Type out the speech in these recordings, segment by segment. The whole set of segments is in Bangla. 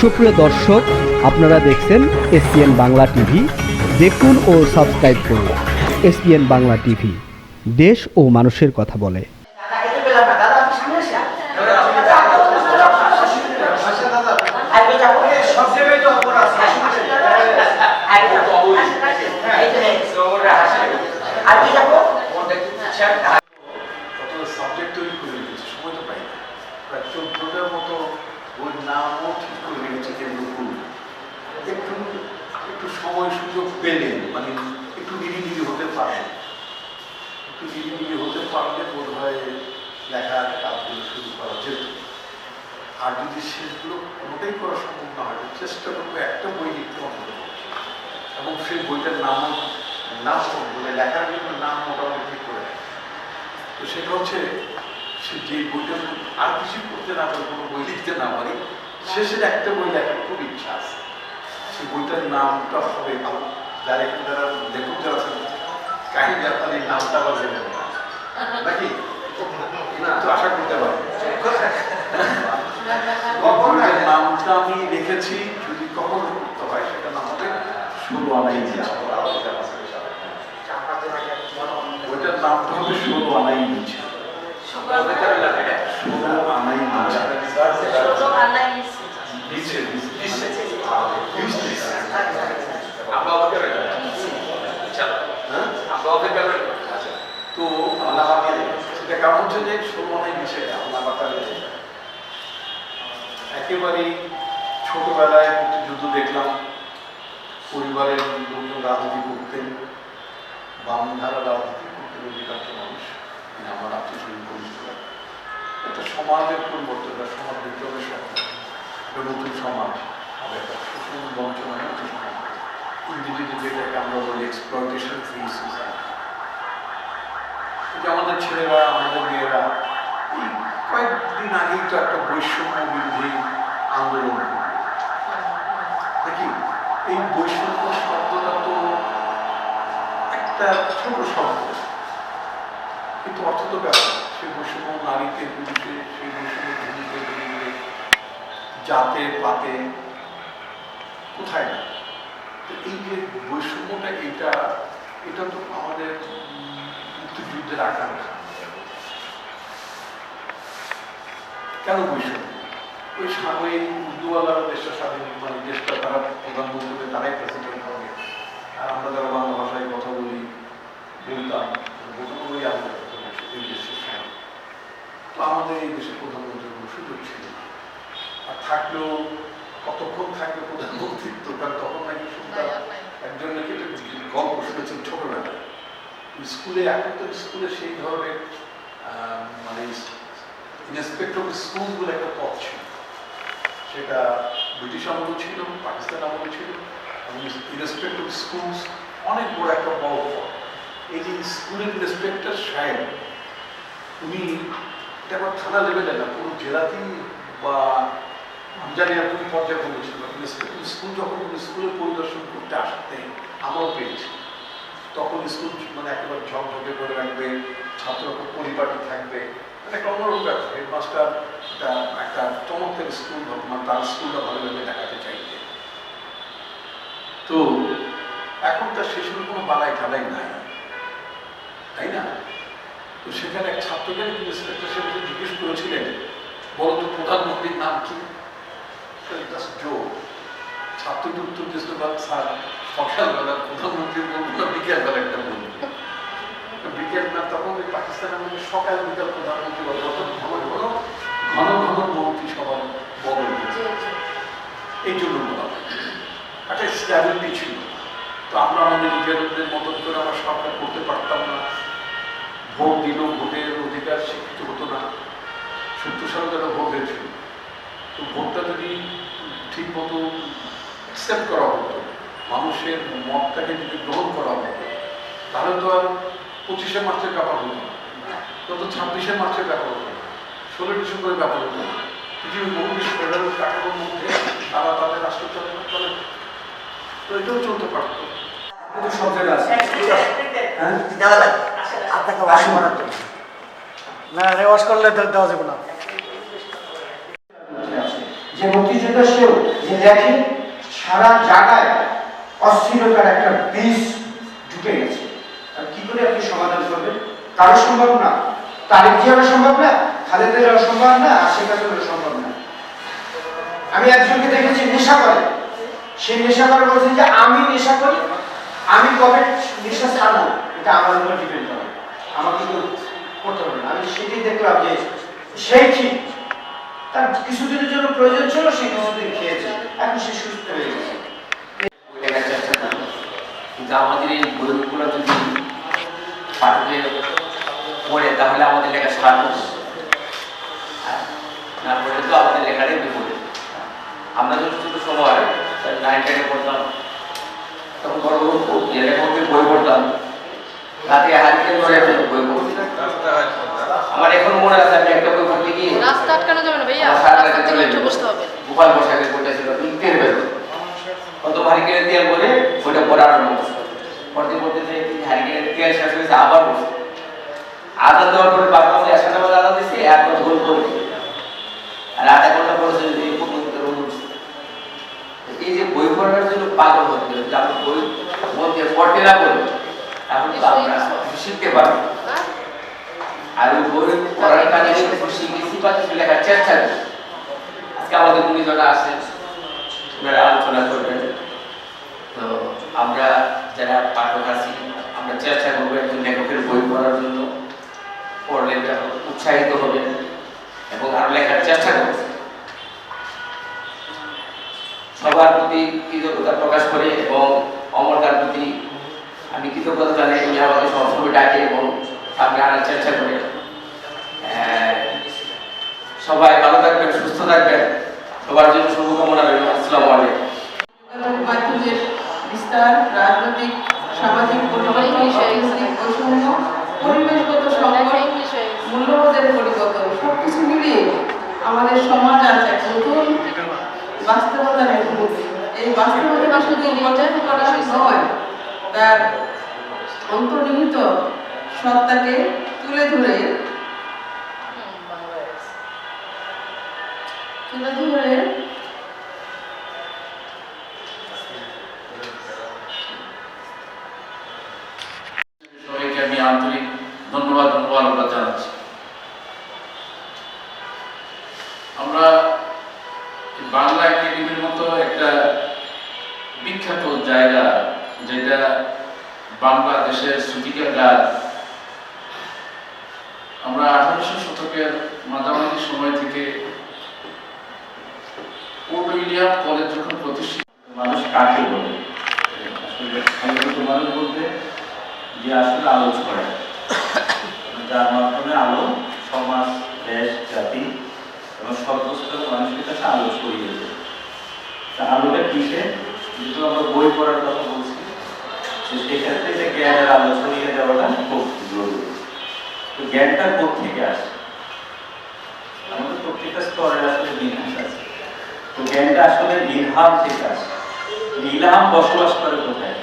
সুপ্রিয় দর্শক, আপনারা দেখছেন এসপিএন বাংলা টিভি। দেখুন ও সাবস্ক্রাইব করুন এসপিএন বাংলা টিভি, দেশ ও মানুষের কথা বলে। সাবজেক্ট তৈরি করে রেখেছে, সময় তো পাই না। প্রায় 14টার মতো ওর নামও ঠিক করে রেখেছে কেন্দ্র করুন। একটু একটু সময় সুযোগ পেলে, মানে একটু নিরিবিলি হতে পারবে, একটু নিরিবিলি হতে পারলে বোধ হয় লেখার কাজগুলো শুরু করা যেত। আর যদি শেষগুলো কোনোটাই করা সম্ভব না হয়, চেষ্টা করবো একটা বই লিখতে অন্তত, এবং সেই বইটার নাম বলে লেখার জন্য নাম মোটামুটি ঠিক করে। তো সেটা হচ্ছে সে যে বইটা আর কিছু করতে না পারে, কোনো বই লিখতে না পারে, শেষের একটা বই লেখার খুব ইচ্ছা আছে। সেই বইটার নামটা হবে, যারা এখন যারা লেখক যারা আছেন কাহিনী আপনার এই নামটা আবার জেনে নাকি তো আশা করতে পারি। বইটার নামটা আমি লিখেছি, যদি কখনো করতে হয় সেটা নাম হবে 16 আনাই নিচে। বইটার নামটা হবে 16 আনাই নিচে। 16 আনাই নিচে। তো সেটা কারণ হচ্ছে যে 16 আনাই নিচে একেবারেই ছোটবেলায় যুদ্ধ দেখলাম, পরিবারের লোকজন রাজনীতি করতেন, বামধারা রাজনীতি করতেন অধিকাংশ মানুষ, আমার আত্মীয় পরিচিত। একটা সমাজের পরিবর্তন, সমাজ বিপ্লবের স্বপ্ন, একটা নতুন সমাজ হবে, একটা শোষণ বঞ্চনায় নতুন সমাজ, ইংরেজিতে যেটাকে আমরা বলি এক্সপ্লয়টেশন ফ্রি সোসাইটি। আমাদের ছেলেরা, আমাদের মেয়েরা এই কয়েকদিন আগেই তো একটা বৈষম্য বিরোধী আন্দোলন করবে দেখি। এই বৈষম্য শব্দটা তো একটা ছোট শব্দ, কিন্তু অর্থ তো ব্যাপার। সেই বৈষম্য নারীতে পুরুষে, সেই বৈষম্য ধনীতে গরিবে, জাতে পাতে, কোথায় না। তো এই যে বৈষম্যটা, এটা তো আমাদের মুক্তিযুদ্ধের আকাঙ্ক্ষা। কেন বৈষম্য? ওই সাময়িক উর্দুওয়ালারা দেশটা স্বাধীন, মানে দেশটা তারা প্রধানমন্ত্রী, তারাই প্রেসিডেন্ট হবে, আর আমরা যারা বাংলা ভাষায় কথা বলি বলতাম ওই আমাদের এই দেশের সময়। তো আমাদের এই দেশের প্রধানমন্ত্রীর কোনো সুযোগ ছিল, আর থাকলেও কতক্ষণ থাকবে প্রধানমন্ত্রিত্ব? কারণ তখন নাকি শুনতাম একজন নাকি গল্প শুনেছেন ছোটবেলায় স্কুলে। এখন তো স্কুলে সেই ধরনের মানে ইন্সপেক্টর অফ স্কুল বলে একটা পদ ছিল, সেটা ব্রিটিশ আমলও ছিল, পাকিস্তান আমলও ছিল, এবং ইন্সপেক্টর অফ স্কুল অনেক বড় একটা বড় পদ। এই যে স্কুলের ইন্সপেক্টর সাহেব, উনি এটা আবার থানা লেভেলে না, পুরো জেলাতেই, বা আমি জানি না কোন পর্যায়ে বলেছিল। স্কুল যখন স্কুলের পরিদর্শন করতে আসতেন, আমারও পেয়েছি, তখন স্কুল মানে একেবারে ঝকঝকে করে রাখবে, ছাত্রকে পরিপাটি থাকবে, মানে একটা অন্যরকম ব্যাপার। হেডমাস্টার একটা চমৎকার স্কুল, মানে তার স্কুলটা ভালোভাবে দেখাতে চাইতে। তো এখন তার সেসব কোনো বালাই ঠালাই নাই, তাই না? তো সেখানে এক ছাত্রকে ইন্সপেক্টর সাহেব জিজ্ঞেস করেছিলেন, বলো তো প্রধানমন্ত্রীর নাম কি? ছাত্রকে উত্তর দিয়েছিল, স্যার সকালবেলা প্রধানমন্ত্রী বলবো না, বিকেলবেলা একটা বলবো। বিকেল না, তখন ওই পাকিস্তানের মধ্যে সকাল বিকাল প্রধানমন্ত্রী বলে, ঘন ঘন মন্ত্রী সবার বদল হয়েছে, এই জন্য বলা একটা স্ট্যাবিলিটি ছিল। তো আমরা আমাদের নিজেদের মতন করে আমরা সরকার করতে পারতাম না। ভোট দিল, ভোটের অধিকার শিক্ষিত হতো না। 70 সালে যারা ভোট হয়েছিল, তো ভোটটা যদি ঠিক মতো অ্যাকসেপ্ট করা হতো, মানুষের মতটাকে যদি গ্রহণ করা হতো, তাহলে তো আর 25শে মার্চের ব্যাপার হতো না, তত 26শে মার্চের ব্যাপার হতো না, 16 ডিসেম্বরের ব্যাপার হতো না। পৃথিবীর বহু দেশ ফেডারেল কাঠামোর মধ্যে তারা তাদের রাষ্ট্র চলে, তো এটাও চলতে পারতো। সব জায়গায় আছে, আপনাকে না রেওয়াজ করলে দেওয়া যাবে না। যে মুক্তিযোদ্ধা সেও যে লেখে সারা জায়গায় অস্থিরতার একটা বীজ ঢুকে গেছে। আর কি করে আপনি সমাধান করবেন? কারো সম্ভব না, তারেক জিয়ারও সম্ভব না, খালেদারও সম্ভব না, আর শেখ হাসিনারও সম্ভব না। আমি একজনকে দেখেছি নেশা করে, সে নেশা করে বলছে যে আমি নেশা করি, আমি কবে নেশা ছাড়বো এটা আমার উপর ডিপেন্ড করে, আমাকে কেউ করতে হবে না। আমি সেটাই দেখলাম যে সেই ঠিক তার কিছুদিনের জন্য প্রয়োজন ছিল, সে কিছুদিন খেয়েছে, এখন সে সুস্থ হয়ে গেছে। কিন্তু আমাদের এই বইগুলো যদি পাঠকে পড়ে তাহলে আমাদের লেখা সার্থক, না পড়লে তো আমাদের লেখাটাই বিপরীত। আমরা যখন ছোট সময় 9-10 পড়তাম, তখন বড় বড় লেখাকে বই পড়তাম, রাতে হারিকেন ধরে একটা বই পড়তাম। আমার এখন মনে আছে আমি একটা বই পড়তে গিয়ে রাস্তা আটকানো যাবে না ভাইয়া, রাস্তা থেকে উঠে বসতে হবে। গোপাল বসাকের বইটা ছিল ইটের বেরো, কত হারিকেনের তেল বলে বইটা পড়ার পড়তে পড়তে যে হারিকেনের তেল শেষ হয়েছে আবার বসে আদা দেওয়ার পরে বাবা আমাদের 1 ঘন্টা আদা দিচ্ছে, একবার গোল করে আর আধা ঘন্টা পড়েছে যে এই যে বই পড়ার জন্য পাগল হতে হবে। আমরা বই বলতে পড়তে না বলি তাহলে তো আমরা শিখতে পারবো। আর ওই বই পড়ার কাজে শিখেছি বা কিছু লেখার চেষ্টা করি। আজকে আমাদের গুণীজনা আসেন, ওনারা আলোচনা করবেন। তো আমরা যারা পাঠক আছি আমরা চেষ্টা করবো একজন লেখকের বই পড়ার জন্য, পড়লে উৎসাহিত হবে এবং আরো লেখার চেষ্টা করবে। সবার প্রতি কৃতজ্ঞতা প্রকাশ করে এবং অমরতার প্রতি আমি কৃতজ্ঞতা জানাই, উনি আমাকে সবসময় ডাকে এবং সামনে আনার চেষ্টা করে। সবাই ভালো থাকবেন, সুস্থ থাকবেন, সবার জন্য শুভকামনা রইল। আসসালামু আলাইকুম। মাধ্যমের বিস্তার, রাজনৈতিক, সামাজিক পরিবর্তন, অর্থনৈতিক বৈষম্য, পরিবেশগত সংকট, মূল্যবোধের পরিবর্তন সবকিছু মিলিয়ে আমাদের সমাজ আজ এক নতুন বাস্তবতার মুখোমুখি। এই বাস্তবতা শুধু উপলব্ধি করা নয়, তার অন্তর্নিহিত সত্তাকে তুলে ধরে সবাইকে আমি আন্তরিক ধন্যবাদ জানাচ্ছি। আমরা বাংলা একাডেমির মতো একটা বিখ্যাত জায়গা, যেটা বাংলাদেশের স্মৃতিকার গাছ, আমরা 1800 শতকের মাঝামাঝি সময় থেকে পোর্ট উইলিয়াম কলেজ যখন প্রতিষ্ঠিত। মানুষ কাকে বলে? আসলে মানুষ বলতে যে আসলে আলো ছড়ায়, যার মাধ্যমে আলো সমাজ, দেশ, জাতি এবং সর্বস্তরের মানুষের কাছে আলো ছড়িয়ে যায়। তা আলোটা কিসে? যেহেতু আমরা বই পড়ার কথা বলছি, সেক্ষেত্রে যে জ্ঞানের আলো ছড়িয়ে দেওয়াটা খুব জরুরি। তো জ্ঞানটা কোত্থেকে আসে? আমাদের প্রত্যেকটা স্তরের আসলে বিন্যাস আছে। তো জ্ঞানটা আসলে ইলহাম থেকে আসে। ইলহাম বসবাস করে কোথায়?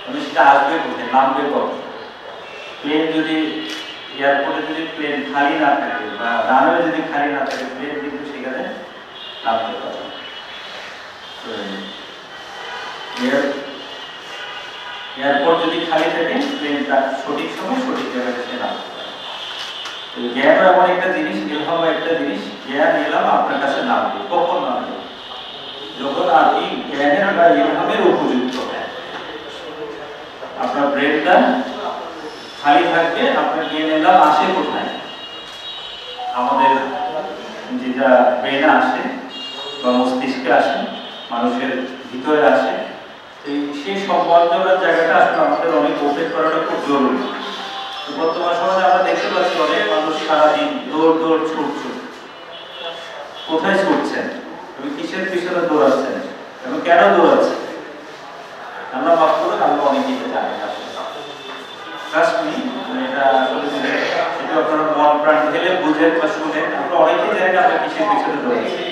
মানে সেটা আসবে কোথায়, নামবে কখন? প্লেন যদি এয়ারপোর্টে যদি প্লেন খালি না থাকে বা রানওয়ে যদি খালি না থাকে, প্লেন কিন্তু সেখানে নামতে পারে। এয়ারপোর্ট যদি খালি থাকে, প্লেন তার সঠিক সময় সঠিক জায়গায় সে নামতে পারে। জ্ঞান এমন একটা জিনিস, ইলহাম একটা জিনিস, জ্ঞান এলাম আপনার কাছে নামবে। কখন নামবে? যখন আপনি জ্ঞানের বা ইলহামের উপযুক্ত হয়। আপনার ব্রেনটা খালি থাকবে, আপনার জ্ঞান এলাম আসে কোথায়? আমাদের যেটা ব্রেনে আসে বা মস্তিষ্কে আসে, মানুষের ভিতরে আসে, সেই সম্বন্ধের জায়গাটা আসলে আমাদের অনেক ওপেন করাটা খুব জরুরি। বর্তমান সমাজে আমরা দেখতে পাচ্ছি অনেক মানুষ সারাদিন দৌড় ছুটছে। কোথায় ছুটছেন? তুমি কিসের পিছনে দৌড়াচ্ছেন এবং কেন দৌড়াচ্ছেন? আমরা ভাব করে আমরা অনেক কিছু জানি না। এটা আসলে সেটা আপনারা মন প্রাণ ঢেলে বুঝেন বা শুনেন, আমরা অনেকেই জানি আমরা কিসের পিছনে দৌড়াচ্ছি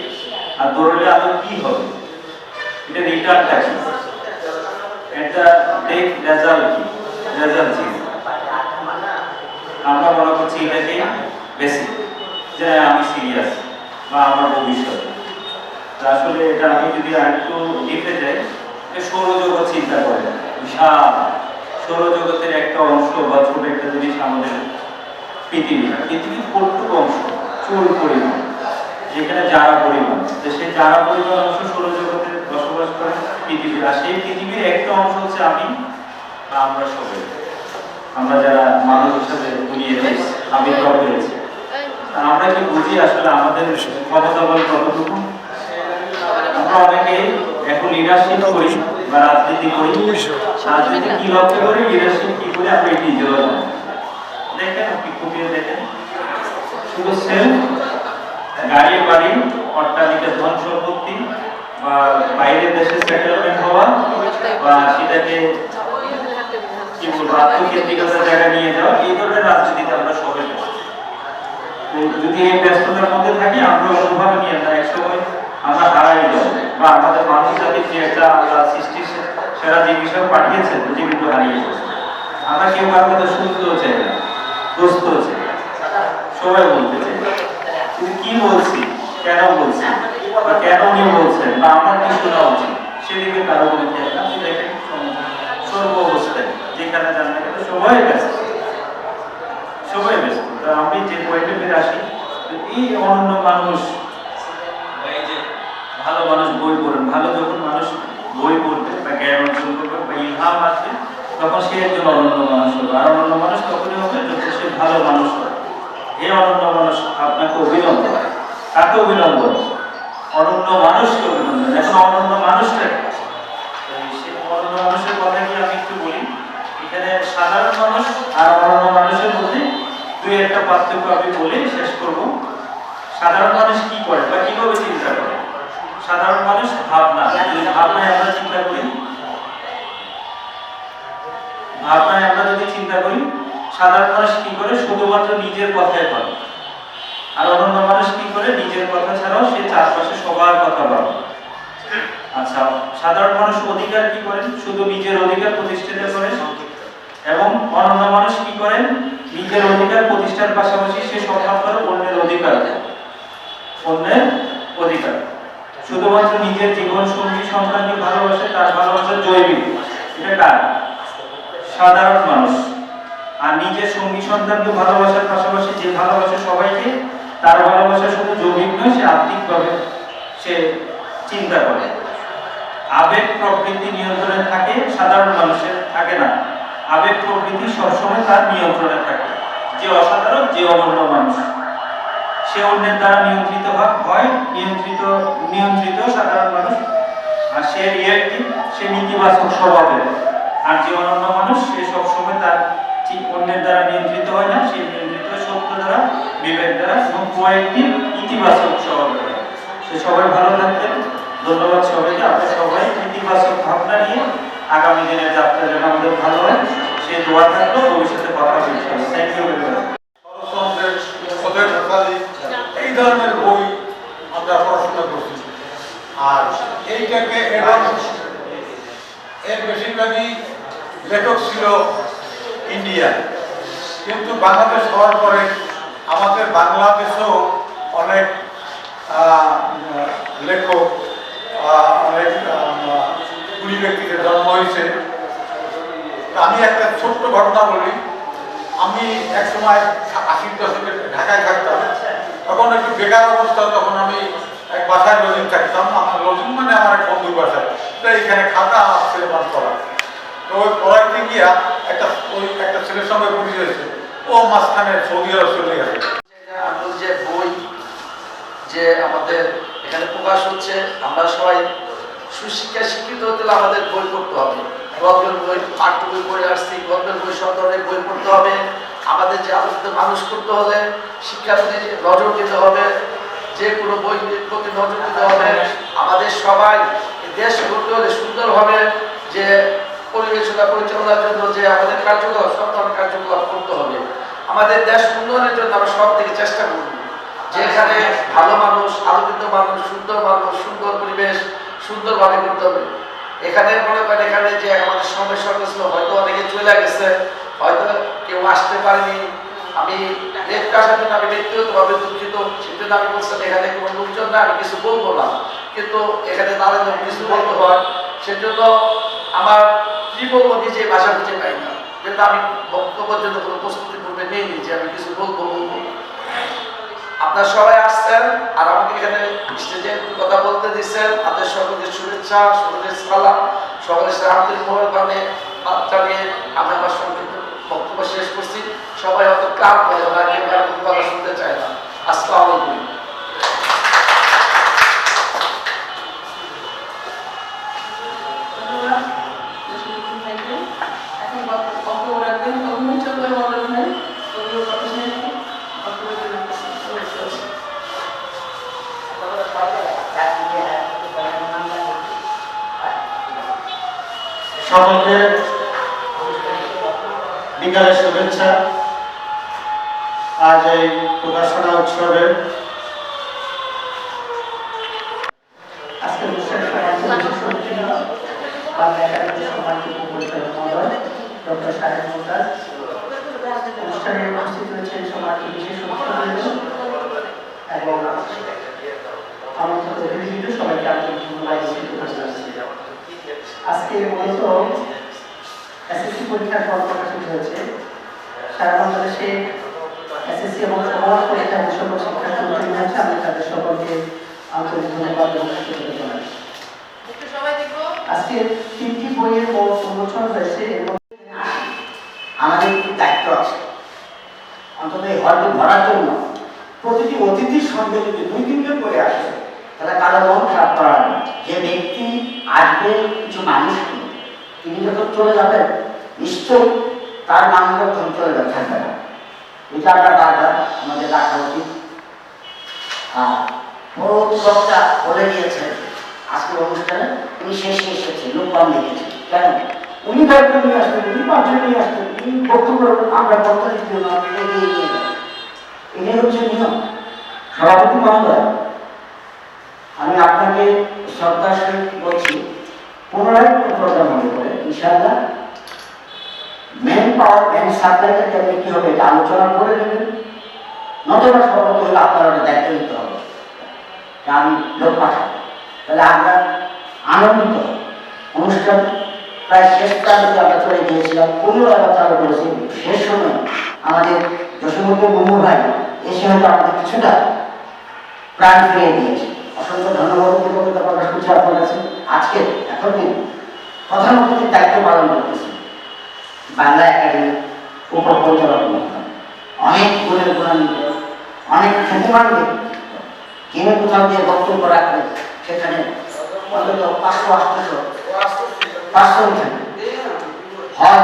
আর দৌড়লে আবার কি হবে, এটা রিটার্নটা কি, একটা টেক রেজাল্ট কি, রেজাল্ট কি। আমরা মনে করছি এটাকে বেসিক, যে আমি সিরিয়াস বা আমার ভবিষ্যৎ, তো আসলে এটা আমি যদি আরেকটু লিখে যাই, সৌরজগৎ চিন্তা করেন, বিশাল সৌরজগতের একটা অংশ বা ছোট একটা জিনিস আমাদের পৃথিবীর কতটুকু অংশ, চুল পরিমাণ, যেখানে যারা পরিমাণ, তো সেই যারা পরিমাণ অংশ সৌরজগতে বসবাস করে পৃথিবীর, আর সেই পৃথিবীর একটা অংশ হচ্ছে আমি বা আমরা সবাই, আমরা যারা মানুষ হিসাবে দুনিয়াতে আবির্ভাব হয়েছে। আমরা কি বুঝি আসলে আমাদের ক্ষমতা বল কতটুকু? আমরা অনেকে এখন লিডারশিপ করি বা রাজনীতি করি, রাজনীতি কি লক্ষ্য করি, লিডারশিপ কি করে আমরা এটি নিজেরা জানি। দেখেন আপনি খুঁটিয়ে দেখেন, শুধু সেলফ, গাড়ি বাড়ি, অট্টালিকা, ধন সম্পত্তি বা বাইরের দেশে সেটেলমেন্ট হওয়া বা সেটাকে কি বলবো আত্মকেন্দ্রিকতার জায়গা নিয়ে যাওয়া, এই ধরনের রাজনীতিতে আমরা সবাই যদি এই ব্যস্ততার মধ্যে থাকি, আমরা অনুভব নিয়ে না একসময় আমরা হারাই যাব বা আমাদের মানব জাতির যে একটা আল্লাহ সৃষ্টির সেরা যে বিষয় পাঠিয়েছেন যে কিন্তু হারিয়ে গেছে। আমরা কেউ কাউকে শুনতেও চাই না, বুঝতেও চাই, সবাই বলতে চাই, কিন্তু কি বলছি, কেন বলছি বা কেন উনি বলছেন বা আমার কি শোনা উচিত সেদিকে কারো কোনো খেয়াল না। আপনি দেখেন সর্ব অবস্থায় যেখানে যান না কেন সবাই ব্যস্ত, সবাই ব্যস্ত। আমি যে পয়েন্টে ফিরে আসি, এই অনন্য মানুষ, এই যে ভালো মানুষ বই পড়েন, ভালো যখন মানুষ বই পড়বে বা জ্ঞান অর্জন করবে বা ইলহাম আসবে, তখন সে একজন অনন্য মানুষ হবে। আর অনন্য মানুষ তখনই হবে যখন সে ভালো মানুষ হবে। এই অনন্য মানুষ আপনাকে অভিনন্দন। কাকে অভিনন্দন? অনন্য মানুষকে অভিনন্দন। এখন অনন্য মানুষটা সেই অনন্য মানুষের কথা কি আমি একটু বলি। এখানে সাধারণ মানুষ আর অনন্য মানুষের মধ্যে দুই একটা পার্থক্য আমি বলে শেষ করব। সাধারণ মানুষ কি করে বা কিভাবে চিন্তা করে? সাধারণ মানুষ ভাবনায় আমরা চিন্তা করি, ভাবনায় আমরা যদি চিন্তা করি, সাধারণ মানুষ কি করে? শুধুমাত্র নিজের কথাই ভাবে। আর অনন্য মানুষ কি করে? নিজের কথা ছাড়াও সে চারপাশে সবার কথা ভাবে। আচ্ছা, সাধারণ মানুষ অধিকার কি করেন? শুধু নিজের অধিকার প্রতিষ্ঠিত করেন। এবং অনন্য মানুষ কি করেন? নিজের অধিকার প্রতিষ্ঠার পাশাপাশি সে সম্মান করে অন্যের অধিকার, অন্যের অধিকার। শুধুমাত্র নিজের জীবন সঙ্গী সন্তানকে ভালোবাসে, তার ভালোবাসা জৈবিক, এটা কার? সাধারণ মানুষ। আর নিজের সঙ্গী সন্তানকে ভালোবাসার পাশাপাশি যে ভালোবাসে সবাইকে, তার ভালোবাসা শুধু জৈবিক নয়, সে আত্মিকভাবে সে চিন্তা করে। আবেগ প্রকৃতি নিয়ন্ত্রণে থাকে, সাধারণ মানুষের থাকে না। আবেগ প্রকৃতি সবসময় তার নিয়ন্ত্রণে থাকে। যে অসাধারণ, যে অনন্য মানুষ, সে অন্যের দ্বারা নিয়ন্ত্রিত হয়, নিয়ন্ত্রিত সাধারণ মানুষ। আর সে রিয়েক্টিভ, সে নীতিবাচক স্বভাবের। আর যে অনন্য মানুষ, সে সবসময় তার অন্যের দ্বারা নিয়ন্ত্রিত হয় না, সে নিয়ন্ত্রিত সত্য দ্বারা, বিবেক দ্বারা এবং প্রোঅ্যাক্টিভ, ইতিবাচক স্বভাবের। সে সবাই ভালো থাকতেন। ধন্যবাদ সবাইকে। আপনারা সবাই ইতিবাচক ভাবনা নিয়ে আগামী দিনের যাত্রা যেন আমাদের ভালো হয় সেই দোয়া থাকলো। ভবিষ্যতে কথা হবে ইনশাআল্লাহ। Thank you very much. এই ধরনের বই আমরা পড়াশোনা করছি। আর এইটাকে এর বেশিরভাগই লেখক ছিল ইন্ডিয়া, কিন্তু বাংলাদেশ হওয়ার পরে আমাদের বাংলাদেশেও অনেক লেখক, অনেক গুণী ব্যক্তিদের জন্ম হয়েছে। আমি একটা ছোট্ট ঘটনা বলি। আমি এক সময় 80 দশকে ঢাকায় থাকতাম, তখন একটু বেকার অবস্থা। তখন আমি এক বাসায় লজিং থাকতাম। আমার লজিং মানে আমার এক বন্ধুর বাসায়, এখানে খাতা আমার ছেলে পাস করা। তো ওই পড়াইতে গিয়া একটা ছেলের সঙ্গে পরিচয় হয়েছে। ও মাঝখানে সৌদি আরব চলে গেছে। যে বই যে আমাদের এখানে প্রকাশ হচ্ছে, আমরা সবাই সুশিক্ষায় শিক্ষিত হতে হলে আমাদের বই পড়তে হবে। গল্পের বই, পাঠ্য বই পড়ে আসছি, গল্পের বই, সব ধরনের বই পড়তে হবে। আমাদের যে আলোচিত মানুষ করতে হলে শিক্ষার প্রতি নজর দিতে হবে, যে কোনো বই প্রতি নজর দিতে হবে। আমাদের সবাই দেশ করতে হলে সুন্দরভাবে যে পরিচালনার জন্য যে আমাদের কার্যকলাপ, সব ধরনের কার্যকলাপ করতে হবে। আমাদের দেশ উন্নয়নের জন্য আমরা সব থেকে চেষ্টা করব, যেখানে ভালো মানুষ, আলোকিত মানুষ, সুন্দর পরিবেশ সুন্দরভাবে করতে হবে। এখানে মনে করেন এখানে যে আমাদের সমস্যা ছিল, হয়তো অনেকে চলে গেছে, হয়তো কেউ আসতে পারেনি। আমি লেখতে আসার জন্য আমি ব্যক্তিগতভাবে দুঃখিত, সেজন্য আমি বলছিলাম এখানে কোনো লোকজন না, আমি কিছু বলবো না, কিন্তু এখানে দাঁড়ালে কিছু বলতে হয়, সেজন্য আমার কি বলবো নিজে ভাষা খুঁজে পাই না, কিন্তু আমি বক্তব্যের জন্য কোনো প্রস্তুতি পূর্বে নিইনি যে আমি কিছু বলবো। আপনারা সবাই আসছেন আর আমাকে এখানে স্টেজে কথা বলতে দিচ্ছেন, আপনাদের সকলকে শুভেচ্ছা, সকলের সালাম, সকলের সাথে আন্তরিক মোবারকবাদে জানিয়ে আমি আমার সংক্ষিপ্ত বক্তব্য শেষ করছি। সবাই হয়তো ক্লান্ত হয়ে যাবে, কেউ আর কোনো কথা শুনতে চায় না। আসসালামু আলাইকুম। এখন বক্তব্য রাখবেন অভিমুখ চন্দ্র মন্ডল ভাই, অভিমুখ প্রফেসর বক্তব্য দিলেন। সকলকে বিকালের শুভেচ্ছা। আজ এই প্রকাশনা উৎসবে আজকের অনুষ্ঠানে বাংলা একাডেমির সম্মানিত উপপরিচালক মহোদয় ডক্টর শাহেদ মুমতাজ, অনুষ্ঠানে উপস্থিত রয়েছেন সম্মানিত বিশেষ অতিথিবৃন্দ এবং আমন্ত্রিত অতিথিবৃন্দ, সবাইকে আন্তরিক ধন্যবাদ জানাচ্ছি। আজকে মূলত এসএসসি পরীক্ষার ফল প্রকাশিত হয়েছে। সারা বাংলাদেশে এসএসসি এবং সমাজ পরীক্ষায় যে সকল শিক্ষার্থী উত্তীর্ণ হয়েছে, আমি তাদের সকলকে আন্তরিক ধন্যবাদ জানাই। আজকে 3টি বইয়ের উন্মোচন হয়েছে। আমাদের একটি দায়িত্ব আছে, অন্তত এই হলটি ভরার জন্য প্রতিটি অতিথির সঙ্গে যদি 2-3 জন করে আসে তাহলে কারো মন খারাপ করার না। যে ব্যক্তি আসবে কিছু মানুষ নিয়ে, তিনি যখন চলে যাবেন নিশ্চয়ই তার নামটা তখন চলে যাবে, থাকবে না। এটা আমরা বারবার আমাদের রাখা উচিত। আর বড় বক্তা বলে দিয়েছেন আজকের অনুষ্ঠানে উনি শেষে এসেছে, লোক কম দেখেছেন কেন, উনি কয়েকজন নিয়ে আসতেন, উনি 5 জন নিয়ে আসতেন, উনি বক্তব্য আমরা বক্তা দিতে না এগিয়ে নিয়ে যাবেন। এটাই হচ্ছে নিয়ম। সভাপতি মহোদয়, আমি আপনাকে শ্রদ্ধার সহিত বলছি, পুনরায় প্রোগ্রাম মনে করে ইনশাআল্লাহ মেন পাওয়ার মেন সাপ্লাইটাকে আপনি কি হবে এটা আলোচনা করে নেবেন। নতুন সভাপতি হলে আপনার একটা দায়িত্ব নিতে হবে, আমি লোক পাঠাবো, তাহলে আমরা আনন্দিত। অনুষ্ঠান প্রায় শেষ প্রান্তে আমরা চলে গিয়েছিলাম, পুনরায় আবার চালু করেছি শেষ সময়। আমাদের যশোমুখী মুমু ভাই এসে হয়তো আমাদের কিছুটা প্রাণ ফিরিয়ে দিয়েছে। অসংখ্য ধন্যবাদ কৃতজ্ঞতা প্রকাশ করছি আপনার কাছে। আজকে এতদিন প্রধান অতিথির দায়িত্ব পালন করতেছি বাংলা একাডেমির উপপরিচালক মহোদয়, অনেক গুণের গুণান্বিত, অনেক খ্যাতিমান ব্যক্তি। যিনি কোথাও দিয়ে বক্তব্য রাখবেন সেখানে অন্তত 500-800 উঠেন হয়।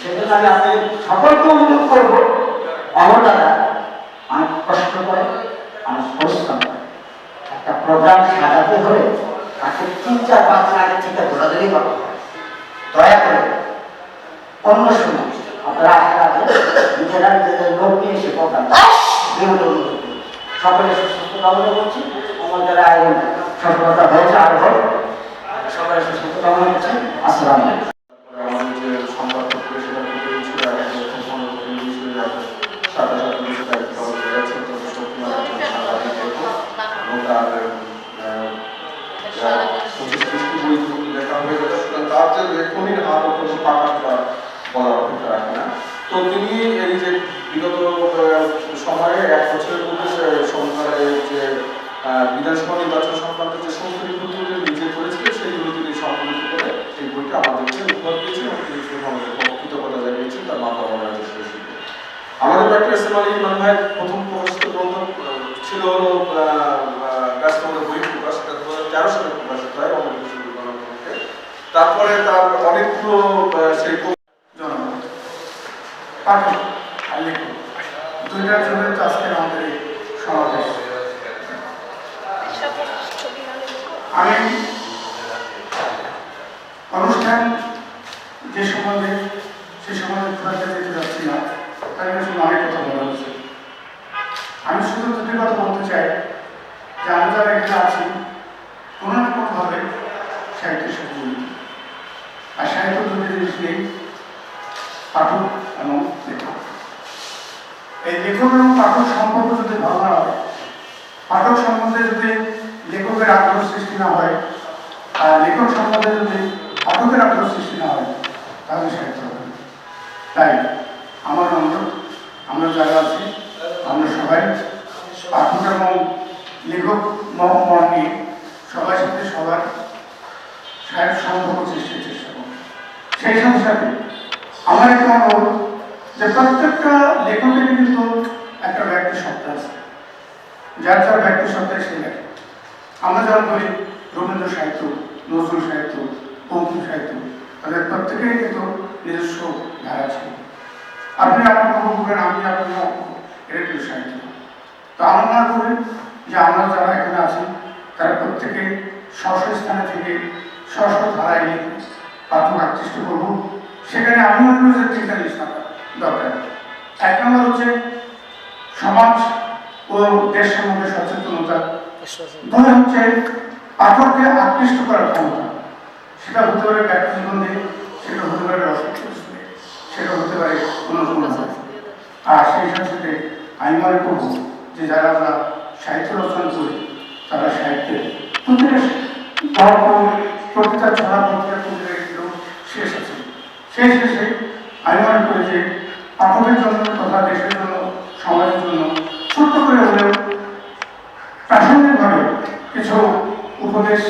সেজন্য আমি আপনাদের সকলকে অনুরোধ করবো, অমর দাদা অনেক কষ্ট করে, অনেক পরিশ্রম করে। একটা প্রোগ্রাম সাজাতে হলে তাকে 3-4-5 দিন আগে থেকে ঘোরাঘুরি করতে হয়। দয়া করে অন্য সময় আপনারা আসার আগে নিজেরা নিজেদের লোক নিয়ে এসে প্রোগ্রাম সকলের সুস্থ কামনা করছি। আমার যারা আয়োজন সফলতা হয়েছে আরো হবে, সকলের সুস্থ কামনা করছি। আসসালামু আলাইকুম। আমাদের যে সংবাদপত্র সেটা খুবই ছিল, সাথে সাথে কিছু দায়িত্ব পালন করে যাচ্ছে, যথেষ্ট সাংবাদিক এবং তার 25-30টি বই লেখা হয়ে গেছে, সুতরাং তার যে লেখনির হাত অত্যন্ত পাকা বলার অপেক্ষা রাখে না। তো তিনি এই যে বিগত সময়ে 1 বছরের মধ্যে সরকারের যে বিধানসভা নির্বাচন সংক্রান্ত যে সমস্ত রিপোর্টগুলো নিজে করেছিলেন সেইগুলো তিনি সম্মিলিত করে এই বইটা আমাদেরকে উপহার দিয়েছেন এবং তিনি আমাদের কৃতজ্ঞতা জানিয়েছেন তার মাথা বলার চেষ্টা। আমাদের doctor S M Ali Imran ভাইয়ের প্রথম প্রকাশিত গ্রন্থ ছিল হলো গাছতলার বই প্রকাশ, সেটা 2013 সালে প্রকাশিত হয় অমৃত বিশ্ববিদ্যালয়ে। তারপরে তার অনেকগুলো সেই পাঠক আর লেখক দুইটার জন্য তো আজকে আমাদের এই সমাবেশ। আমি অনুষ্ঠান যে সম্বন্ধে সে সম্বন্ধে খুঁড়াতে যেতে যাচ্ছি না, তাই শুধু অনেক কথা বলা হচ্ছে। আমি শুধু দুটি কথা বলতে চাই যে আমরা যারা এখানে আছি কোনো না কোনোভাবে সাহিত্যের সাথে জড়িত। আর সাহিত্য দুটি জিনিস নেই, পাঠক এবং লেখক। ধারণা হয়, পাঠক সম্বন্ধে যদি লেখকের আগ্রহ সৃষ্টি না হয়, আর লেখক সম্বন্ধে যদি পাঠকের আগ্রহ সৃষ্টি না হয়, তাহলে সাহিত্য হবে না। তাই আমার অনুরোধ, আমরা যারা আছি আমরা সবাই পাঠক এবং লেখক মন নিয়ে সবার সাথে সবার সাহেব সম্পর্ক সৃষ্টির চেষ্টা করব। সেই সাথে সাথে আমার একটা অনুরোধ যে প্রত্যেকটা লেখকের কিন্তু একটা ব্যক্তি সত্তা আছে, যার যার ব্যক্তি সত্তায় সে লেখে। আমরা যারা বলি রবীন্দ্র সাহিত্য, নজরুল সাহিত্য, বঙ্কিম সাহিত্য, তাদের প্রত্যেকেরই কিন্তু নিজস্ব ধারা ছিল। আপনি আমার কথা বলবেন, আমি আপনার এটা কিন্তু সাহিত্য। তো আমরা মনে করি যে আমরা যারা এখানে আছি তারা প্রত্যেকে স্ব স্থানে থেকে স্ব ধারায় লিখে পাঠক আকৃষ্ট করব। সেখানে আমি মনে করি যে তিনটা জিনিস থাকা দরকার। এক নম্বর হচ্ছে সমাজ ও দেশ সম্বন্ধে সচেতনতা, দুই হচ্ছে পাঠককে আকৃষ্ট করার ক্ষমতা। সেটা হতে পারে ব্যক্তি জীবন দিয়ে, সেটা হতে পারে রসদ, সেটা হতে পারে কোনো কোনো। আর সেই সাথে আমি মনে করব যে যারা আমরা সাহিত্য রচনা করি তারা সাহিত্যের প্রতিটা গল্প, প্রতিটা ছড়া, প্রতিটা কবিতা কিন্তু শেষ আছে। সেই শেষে আমি মনে করি যে পাঠকের জন্য তথা দেশের জন্য, সমাজের জন্য ছোট্ট করে হলেও প্রাসঙ্গিকভাবে কিছু উপদেশ